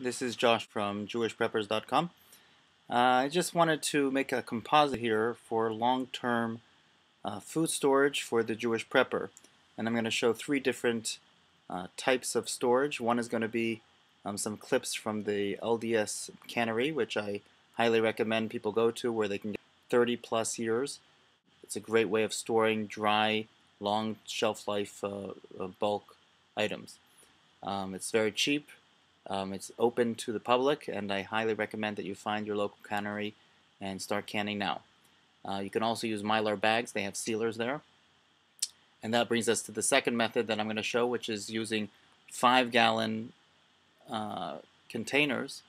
This is Josh from JewishPreppers.com. I just wanted to make a composite here for long-term food storage for the Jewish prepper. And I'm going to show three different types of storage. One is going to be some clips from the LDS cannery, which I highly recommend people go to, where they can get 30 plus years. It's a great way of storing dry, long shelf life bulk items. It's very cheap. It's open to the public, and I highly recommend that you find your local cannery and start canning now. You can also use Mylar bags. They have sealers there. And that brings us to the second method that I'm going to show, which is using 5-gallon containers.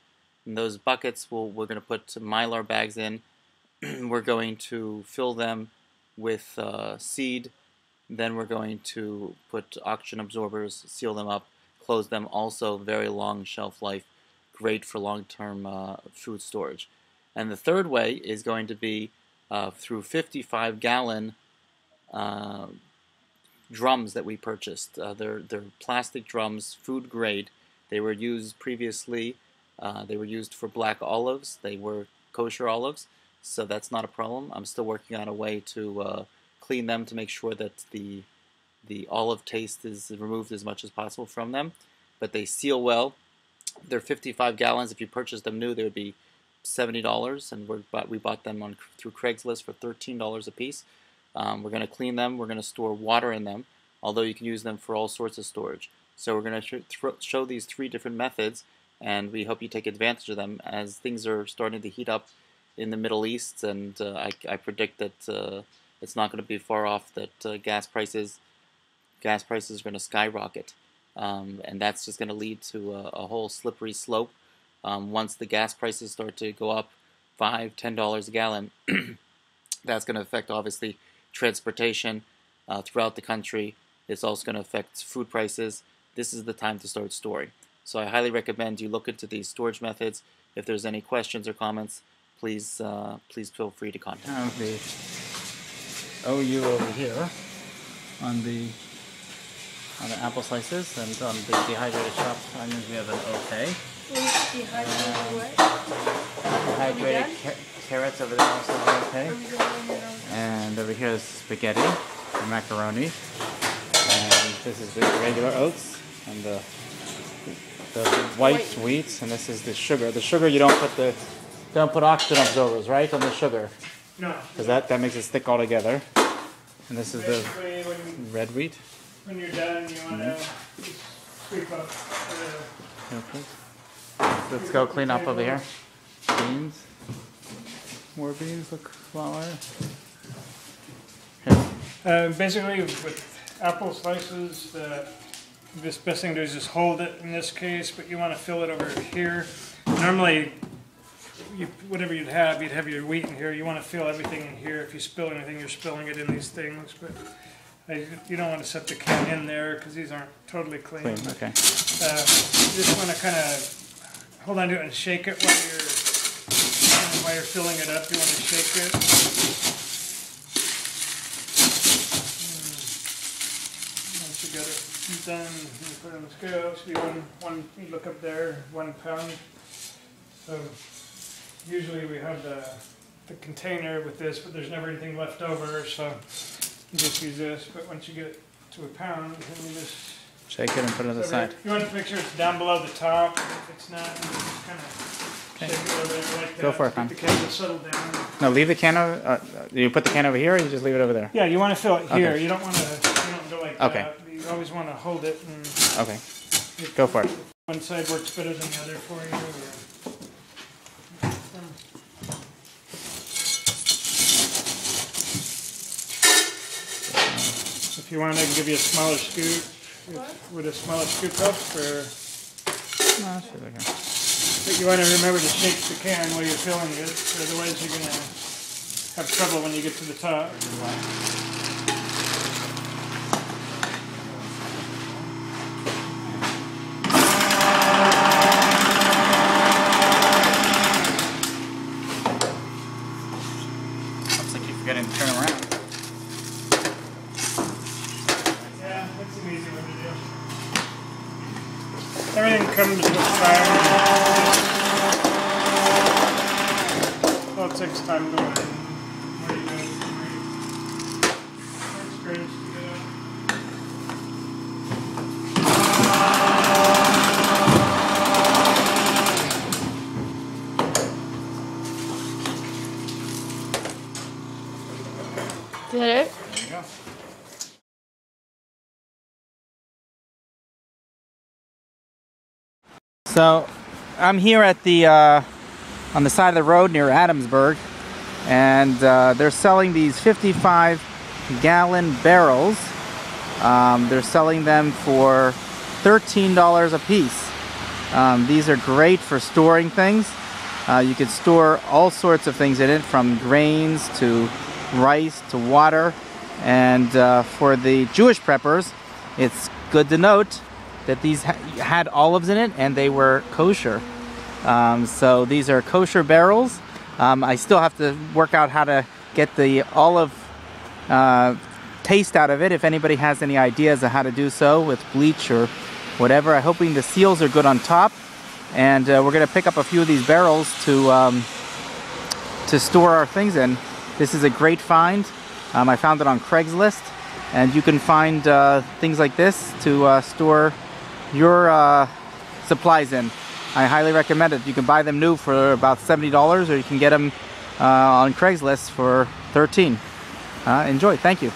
And those buckets, we're going to put Mylar bags in. We're going to fill them with seed. Then we're going to put oxygen absorbers, seal them up, close them. Also very long shelf life, great for long-term food storage. And the third way is going to be through 55-gallon drums that we purchased. They're plastic drums, food grade. They were used previously. They were used for black olives. They were kosher olives, so that's not a problem. I'm still working on a way to clean them to make sure that the olive taste is removed as much as possible from them. But they seal well. They're 55 gallons. If you purchase them new, they would be $70, and we bought them through Craigslist for $13 a piece. We're going to clean them. We're going to store water in them, although you can use them for all sorts of storage. So we're going to show these three different methods, and we hope you take advantage of them as things are starting to heat up in the Middle East, and I predict that it's not going to be far off that gas prices are going to skyrocket, and that's just going to lead to a whole slippery slope. Once the gas prices start to go up $5, $10 a gallon, that's going to affect obviously transportation throughout the country. It's also going to affect food prices. This is the time to start storing. So I highly recommend you look into these storage methods. If there's any questions or comments, please feel free to contact me. I have the OU over here on the apple slices, and on the dehydrated chopped onions we have an OK. Dehydrated carrots over there also have OK. And over here is spaghetti and macaroni. And this is the regular oats and the white wheat, and this is the sugar. The sugar you don't put oxygen absorbers, right, on the sugar? No. Because that makes it stick all together. And this is the red wheat. When you're done, you want to sweep up Let's go clean up over here. Beans. More beans, look, flour. basically, with apple slices, the best thing to do is just hold it in this case, but you want to fill it over here. Normally, whatever you'd have your wheat in here. You want to fill everything in here. If you spill anything, you're spilling it in these things. But you don't want to set the can in there because these aren't totally clean. Okay. You just want to kind of hold on to it and shake it while you're filling it up. You want to shake it. Once you get it done, you put it on the scale. It should be one. You look up there, 1 pound. So usually we have the container with this, but there's never anything left over, so you just use this. But once you get to 1 pound, then you just shake it and put it on the side. You want to make sure it's down below the top. If it's not, you just kind of shake it over there like that. Go for it, man. The can will settle down. No, leave the can over. You put the can over here, or you just leave it over there? Yeah, you want to fill it here. Okay. You don't want to go like that. You always want to hold it. And Okay. Go for it. One side works better than the other for you. If you want, I can give you a smaller scoop. With a smaller scoop up, or No, that's okay. but you want to remember to shake the can while you're filling it, otherwise you're going to have trouble when you get to the top. Looks like you're forgetting to turn around. Yeah, that's an easy one to do. Everything comes with fire. next time going in. What do you guys think? That's strange to get out. Is that it? There you go. So I'm here at the on the side of the road near Adamsburg, and they're selling these 55-gallon barrels. They're selling them for $13 a piece. These are great for storing things. You could store all sorts of things in it, from grains to rice to water. And for the Jewish preppers, it's good to note that these had olives in it and they were kosher. So these are kosher barrels. I still have to work out how to get the olive taste out of it. If anybody has any ideas of how to do so with bleach or whatever. I'm hoping the seals are good on top. And we're going to pick up a few of these barrels to store our things in. This is a great find. I found it on Craigslist, and you can find things like this to store your supplies in. I highly recommend it. You can buy them new for about $70, or you can get them on Craigslist for $13. Enjoy. Thank you.